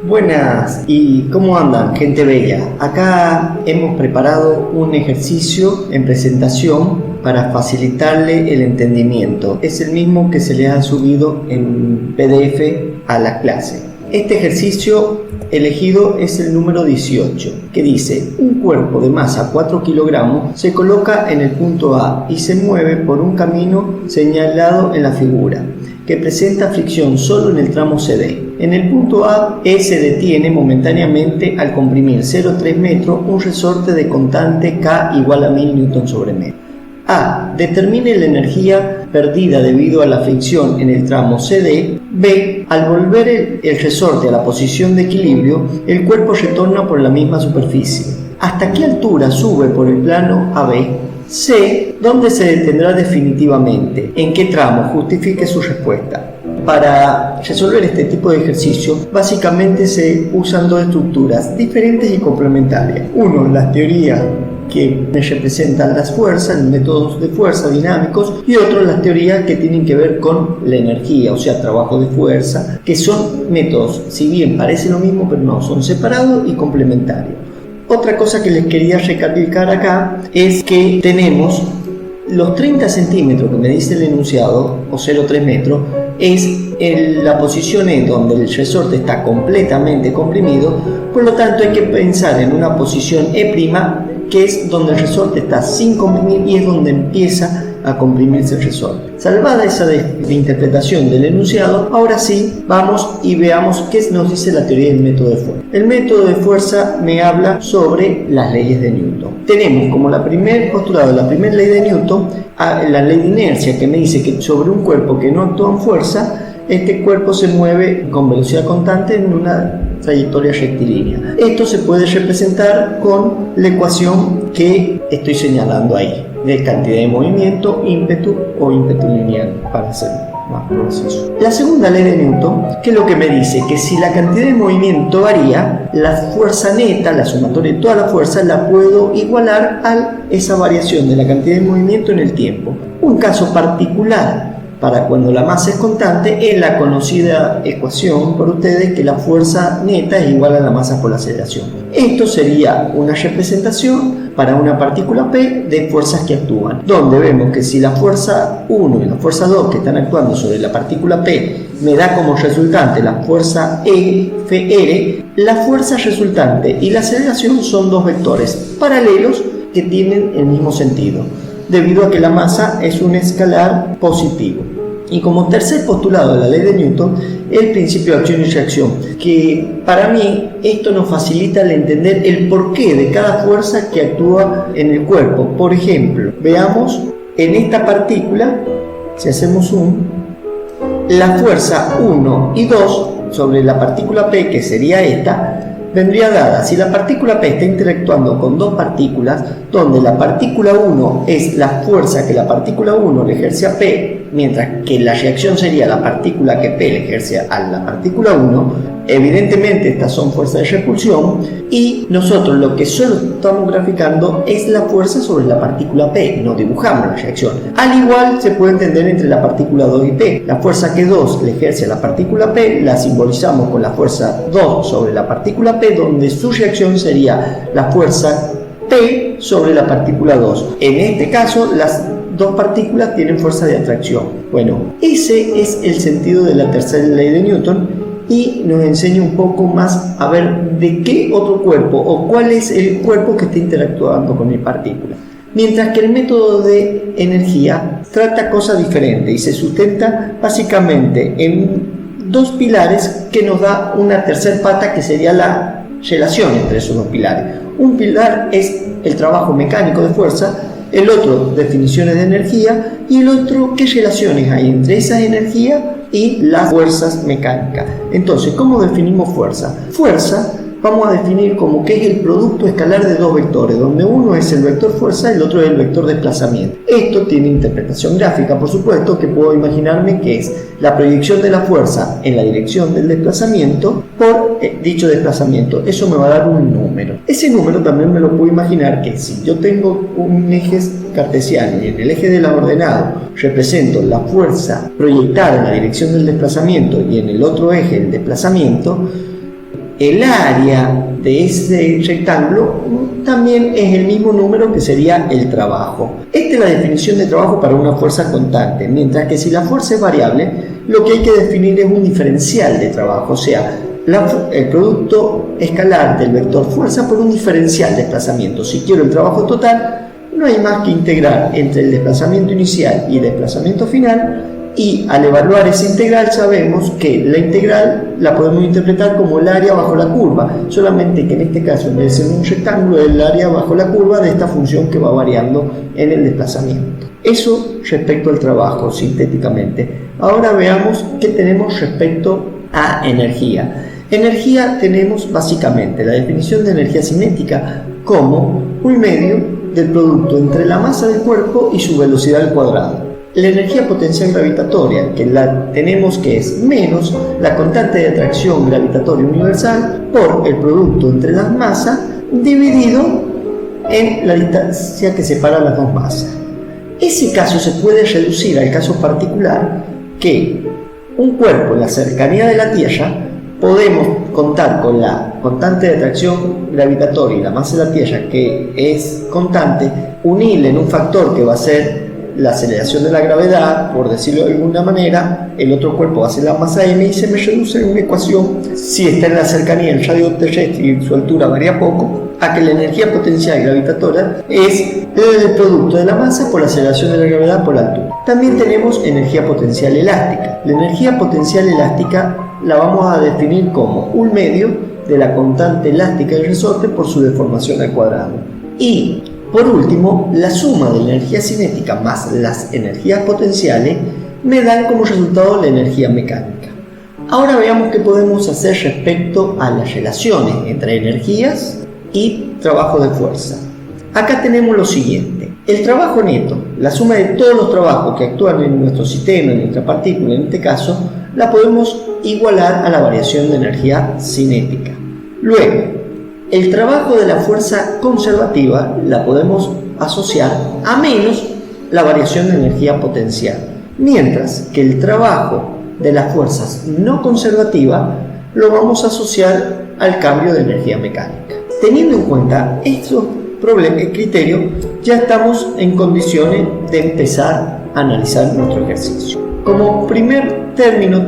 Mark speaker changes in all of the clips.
Speaker 1: Buenas, ¿y cómo andan, gente bella? Acá hemos preparado un ejercicio en presentación para facilitarle el entendimiento. Es el mismo que se le ha subido en PDF a la clase. Este ejercicio elegido es el número 18, que dice: un cuerpo de masa 4 kilogramos se coloca en el punto A y se mueve por un camino señalado en la figura, que presenta fricción solo en el tramo CD. En el punto A, E se detiene momentáneamente al comprimir 0,3 metros un resorte de constante K igual a 1000 Nm/m. A. Determine la energía perdida debido a la fricción en el tramo CD. B. Al volver el resorte a la posición de equilibrio, el cuerpo retorna por la misma superficie. ¿Hasta qué altura sube por el plano AB? C. ¿Dónde se detendrá definitivamente? ¿En qué tramo? Justifique su respuesta. Para resolver este tipo de ejercicio, básicamente se usan dos estructuras diferentes y complementarias. Uno, las teorías que representan las fuerzas, los métodos de fuerza dinámicos, y otro, las teorías que tienen que ver con la energía, o sea, trabajo de fuerza, que son métodos, si bien parece lo mismo, pero no, son separados y complementarios. Otra cosa que les quería recalcar acá es que tenemos los 30 centímetros que me dice el enunciado, o 0,3 metros, es la posición en donde el resorte está completamente comprimido. Por lo tanto, hay que pensar en una posición E', que es donde el resorte está sin comprimir y es donde empieza a comprimirse el resorte. Salvada esa de interpretación del enunciado, ahora sí vamos y veamos qué nos dice la teoría del método de fuerza. El método de fuerza me habla sobre las leyes de Newton. Tenemos como primer postulado, la primera ley de Newton, la ley de inercia, que me dice que sobre un cuerpo que no actúa en fuerza, este cuerpo se mueve con velocidad constante en una trayectoria rectilínea. Esto se puede representar con la ecuación que estoy señalando ahí, de cantidad de movimiento, ímpetu o ímpetu lineal, para ser más preciso. La segunda ley de Newton, que es lo que me dice que si la cantidad de movimiento varía, la fuerza neta, la sumatoria de toda la fuerza, la puedo igualar a esa variación de la cantidad de movimiento en el tiempo. Un caso particular para cuando la masa es constante es la conocida ecuación por ustedes, que la fuerza neta es igual a la masa por la aceleración. Esto sería una representación para una partícula P de fuerzas que actúan, donde vemos que si la fuerza 1 y la fuerza 2 que están actuando sobre la partícula P me da como resultante la fuerza Fr, la fuerza resultante y la aceleración son dos vectores paralelos que tienen el mismo sentido, debido a que la masa es un escalar positivo. Y como tercer postulado de la ley de Newton, el principio de acción y reacción, que para mí esto nos facilita el entender el porqué de cada fuerza que actúa en el cuerpo. Por ejemplo, veamos en esta partícula, si hacemos la fuerza 1 y 2 sobre la partícula P, que sería esta, vendría dada si la partícula P está interactuando con dos partículas, donde la partícula 1 es la fuerza que la partícula 1 le ejerce a P, mientras que la reacción sería la partícula que P le ejerce a la partícula 1. Evidentemente estas son fuerzas de repulsión y nosotros lo que solo estamos graficando es la fuerza sobre la partícula P, no dibujamos la reacción. Al igual se puede entender entre la partícula 2 y P. La fuerza que 2 le ejerce a la partícula P la simbolizamos con la fuerza 2 sobre la partícula P, donde su reacción sería la fuerza P sobre la partícula 2. En este caso, las dos partículas tienen fuerza de atracción. Bueno, ese es el sentido de la tercera ley de Newton y nos enseña un poco más a ver de qué otro cuerpo o cuál es el cuerpo que está interactuando con mi partícula. Mientras que el método de energía trata cosas diferentes y se sustenta básicamente en dos pilares que nos da una tercera pata, que sería la relación entre esos dos pilares. Un pilar es el trabajo mecánico de fuerza, el otro definiciones de energía y el otro qué relaciones hay entre esa energía y las fuerzas mecánicas. Entonces, ¿cómo definimos fuerza? Fuerza vamos a definir como que es el producto escalar de dos vectores, donde uno es el vector fuerza y el otro es el vector desplazamiento. Esto tiene interpretación gráfica, por supuesto, que puedo imaginarme que es la proyección de la fuerza en la dirección del desplazamiento por dicho desplazamiento. Eso me va a dar un número. Ese número también me lo puedo imaginar que si yo tengo un eje cartesiano y en el eje de las ordenadas represento la fuerza proyectada en la dirección del desplazamiento y en el otro eje el desplazamiento, el área de ese rectángulo también es el mismo número que sería el trabajo. Esta es la definición de trabajo para una fuerza constante, mientras que si la fuerza es variable, lo que hay que definir es un diferencial de trabajo, o sea, el producto escalar del vector fuerza por un diferencial de desplazamiento. Si quiero el trabajo total, no hay más que integrar entre el desplazamiento inicial y el desplazamiento final, y al evaluar esa integral sabemos que la integral la podemos interpretar como el área bajo la curva, solamente que en este caso en vez de ser un rectángulo es el área bajo la curva de esta función que va variando en el desplazamiento. Eso respecto al trabajo sintéticamente. Ahora veamos qué tenemos respecto a energía. Energía tenemos básicamente la definición de energía cinética como un medio del producto entre la masa del cuerpo y su velocidad al cuadrado. La energía potencial gravitatoria, que la tenemos que es menos la constante de atracción gravitatoria universal por el producto entre las masas dividido en la distancia que separa las dos masas. Ese caso se puede reducir al caso particular que un cuerpo en la cercanía de la Tierra podemos contar con la constante de atracción gravitatoria y la masa de la Tierra, que es constante, unirle en un factor que va a ser la aceleración de la gravedad, por decirlo de alguna manera, el otro cuerpo va a ser la masa m y se me reduce en una ecuación, si está en la cercanía del radio terrestre y su altura varía poco, a que la energía potencial gravitatoria es el producto de la masa por la aceleración de la gravedad por la altura. También tenemos energía potencial elástica. La energía potencial elástica la vamos a definir como un medio de la constante elástica del resorte por su deformación al cuadrado. Y por último, la suma de la energía cinética más las energías potenciales me dan como resultado la energía mecánica. Ahora veamos qué podemos hacer respecto a las relaciones entre energías y trabajo de fuerza. Acá tenemos lo siguiente: el trabajo neto, la suma de todos los trabajos que actúan en nuestro sistema, en nuestra partícula, en este caso, la podemos igualar a la variación de energía cinética. Luego, el trabajo de la fuerza conservativa la podemos asociar a menos la variación de energía potencial, mientras que el trabajo de las fuerzas no conservativas lo vamos a asociar al cambio de energía mecánica. Teniendo en cuenta estos criterios, ya estamos en condiciones de empezar a analizar nuestro ejercicio. Como primer término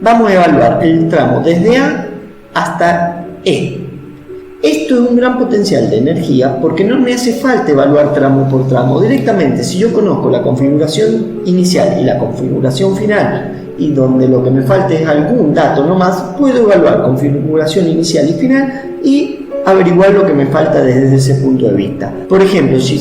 Speaker 1: vamos a evaluar el tramo desde A hasta E. Esto es un gran potencial de energía porque no me hace falta evaluar tramo por tramo. Directamente, si yo conozco la configuración inicial y la configuración final, y donde lo que me falta es algún dato nomás, puedo evaluar configuración inicial y final y averiguar lo que me falta desde ese punto de vista. Por ejemplo, si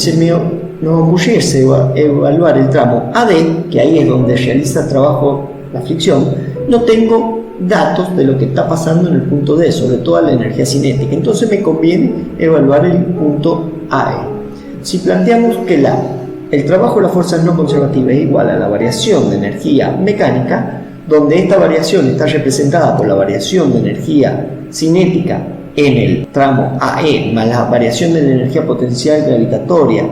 Speaker 1: nos ocurriese evaluar el tramo AD, que ahí es donde realiza el trabajo la fricción, no tengo datos de lo que está pasando en el punto D, sobre toda la energía cinética. Entonces me conviene evaluar el punto AE. Si planteamos que el trabajo de la fuerza no conservativa es igual a la variación de energía mecánica, donde esta variación está representada por la variación de energía cinética en el tramo AE más la variación de la energía potencial gravitatoria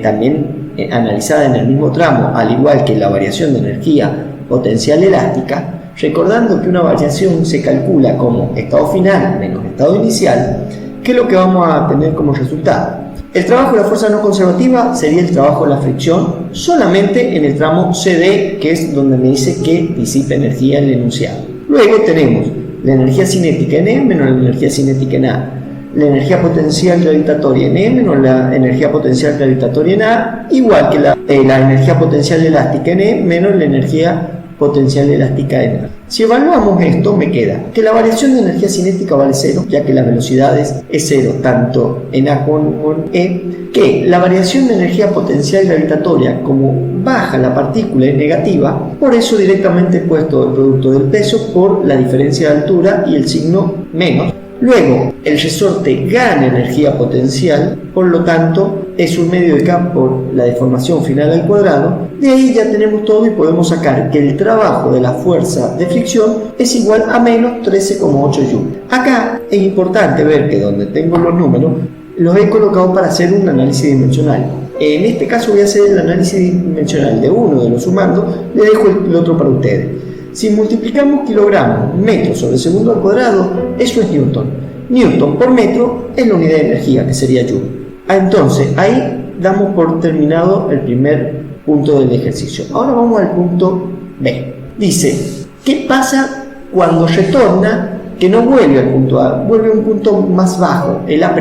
Speaker 1: también analizada en el mismo tramo, al igual que la variación de energía potencial elástica, recordando que una variación se calcula como estado final menos estado inicial, ¿qué es lo que vamos a tener como resultado? El trabajo de la fuerza no conservativa sería el trabajo de la fricción solamente en el tramo CD, que es donde me dice que disipa energía el enunciado. Luego tenemos la energía cinética en E menos la energía cinética en A, la energía potencial gravitatoria en E menos la energía potencial gravitatoria en A, igual que la energía potencial elástica en E menos la energía potencial elástica en A. Si evaluamos esto, me queda que la variación de energía cinética vale 0, ya que las velocidades es 0 tanto en A como en E, que la variación de energía potencial gravitatoria, como baja la partícula, es negativa, por eso directamente he puesto el producto del peso por la diferencia de altura y el signo menos. Luego, el resorte gana energía potencial, por lo tanto, es un medio de K por la deformación final al cuadrado. De ahí ya tenemos todo y podemos sacar que el trabajo de la fuerza de fricción es igual a menos 13,8 joules. Acá es importante ver que donde tengo los números, los he colocado para hacer un análisis dimensional. En este caso voy a hacer el análisis dimensional de uno de los sumandos, le dejo el otro para ustedes. Si multiplicamos kilogramos, metros sobre segundo al cuadrado, eso es Newton. Newton por metro es la unidad de energía, que sería Joule. Entonces, ahí damos por terminado el primer punto del ejercicio. Ahora vamos al punto B. Dice, ¿qué pasa cuando retorna, que no vuelve al punto A, vuelve a un punto más bajo, el A'?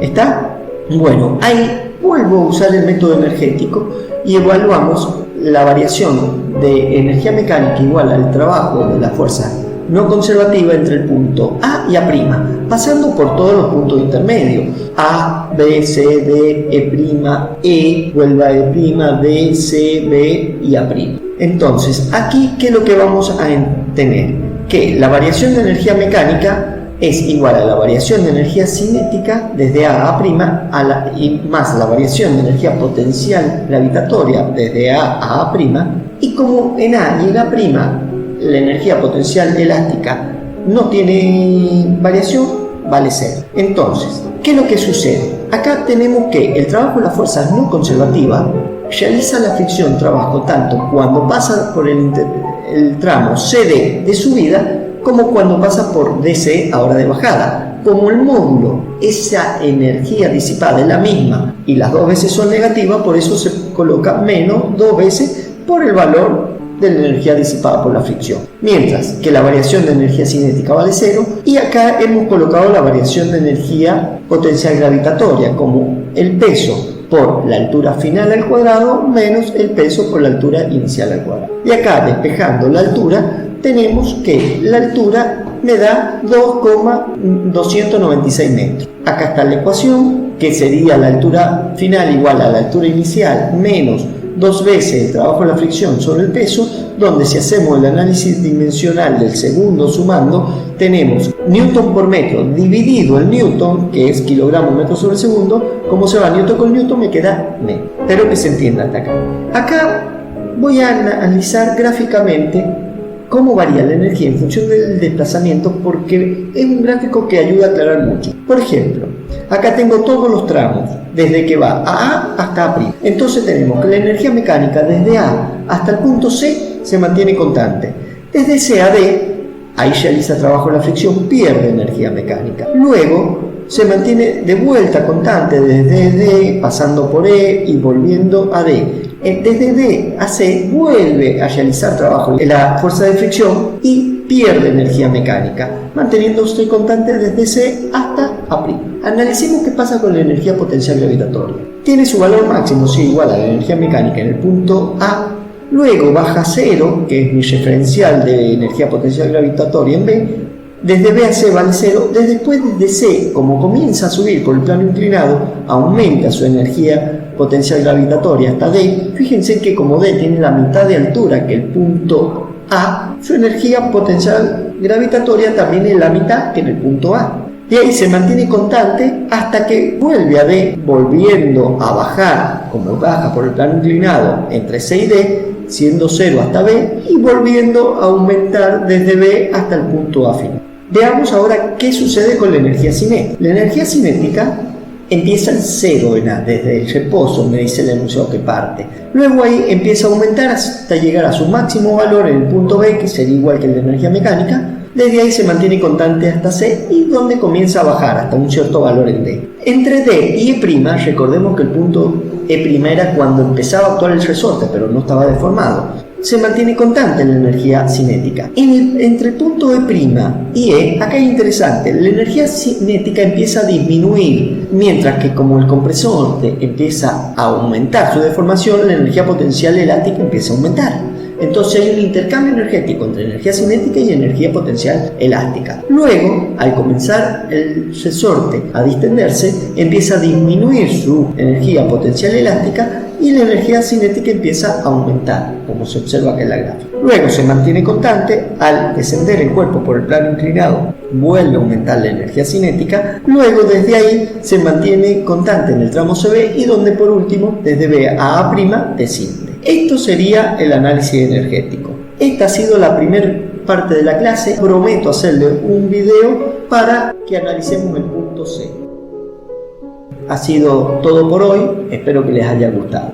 Speaker 1: ¿Está? Bueno, ahí vuelvo a usar el método energético y evaluamos la variación de energía mecánica igual al trabajo de la fuerza no conservativa entre el punto A y A', pasando por todos los puntos intermedios, A, B, C, D, E', vuelve a E', D, C, B y A'. Entonces, aquí, ¿qué es lo que vamos a tener? Que la variación de energía mecánica es igual a la variación de energía cinética desde A a A', y más la variación de energía potencial gravitatoria desde A a A', y como en A y en A' la energía potencial elástica no tiene variación, vale 0. Entonces, ¿qué es lo que sucede? Acá tenemos que el trabajo de las fuerzas no conservativas realiza la fricción trabajo tanto cuando pasa por el tramo CD de subida como cuando pasa por DC ahora de bajada. Como el módulo, esa energía disipada es la misma y las dos veces son negativas, por eso se coloca menos 2 veces por el valor de la energía disipada por la fricción, mientras que la variación de energía cinética vale 0, y acá hemos colocado la variación de energía potencial gravitatoria como el peso por la altura final al cuadrado menos el peso por la altura inicial al cuadrado. Y acá, despejando la altura, tenemos que la altura me da 2,296 metros. Acá está la ecuación, que sería la altura final igual a la altura inicial menos 2 veces el trabajo de la fricción sobre el peso, donde si hacemos el análisis dimensional del segundo sumando, tenemos Newton por metro dividido el Newton, que es kilogramos metro sobre segundo. Como se va Newton con Newton, me queda metro. Espero que se entienda hasta acá. Acá voy a analizar gráficamente cómo varía la energía en función del desplazamiento, porque es un gráfico que ayuda a aclarar mucho. Por ejemplo, acá tengo todos los tramos, desde que va a hasta A'. Entonces tenemos que la energía mecánica desde A hasta el punto C se mantiene constante. Desde C a D, ahí realiza trabajo de la fricción, pierde energía mecánica. Luego se mantiene de vuelta constante desde D, pasando por E y volviendo a D. Desde D a C vuelve a realizar trabajo de la fuerza de fricción y pierde energía mecánica, manteniéndose constante desde C hasta A'. Analicemos qué pasa con la energía potencial gravitatoria. Tiene su valor máximo, sí, igual a la energía mecánica en el punto A, luego baja a 0, que es mi referencial de energía potencial gravitatoria en B, desde B a C vale 0, después desde C, como comienza a subir por el plano inclinado, aumenta su energía potencial gravitatoria hasta D. Fíjense que como D tiene la mitad de altura que el punto A, su energía potencial gravitatoria también es la mitad que en el punto A. De ahí se mantiene constante hasta que vuelve a D, volviendo a bajar, como baja por el plano inclinado, entre C y D, siendo 0 hasta B, y volviendo a aumentar desde B hasta el punto A final. Veamos ahora qué sucede con la energía cinética. La energía cinética empieza en 0 en A, desde el reposo, me dice el enunciado que parte. Luego ahí empieza a aumentar hasta llegar a su máximo valor en el punto B, que sería igual que el de energía mecánica. Desde ahí se mantiene constante hasta C y donde comienza a bajar hasta un cierto valor en D. Entre D y E', recordemos que el punto E' era cuando empezaba a actuar el resorte, pero no estaba deformado. Se mantiene constante la energía cinética. Entre el punto E' y E, acá es interesante, la energía cinética empieza a disminuir, mientras que como el compresor empieza a aumentar su deformación, la energía potencial elástica empieza a aumentar. Entonces hay un intercambio energético entre energía cinética y energía potencial elástica. Luego, al comenzar el resorte a distenderse, empieza a disminuir su energía potencial elástica y la energía cinética empieza a aumentar, como se observa acá en la gráfica. Luego se mantiene constante, al descender el cuerpo por el plano inclinado, vuelve a aumentar la energía cinética, luego desde ahí se mantiene constante en el tramo CB y donde por último, desde B a A' desciende. Esto sería el análisis energético. Esta ha sido la primera parte de la clase. Prometo hacerle un video para que analicemos el punto C. Ha sido todo por hoy, espero que les haya gustado.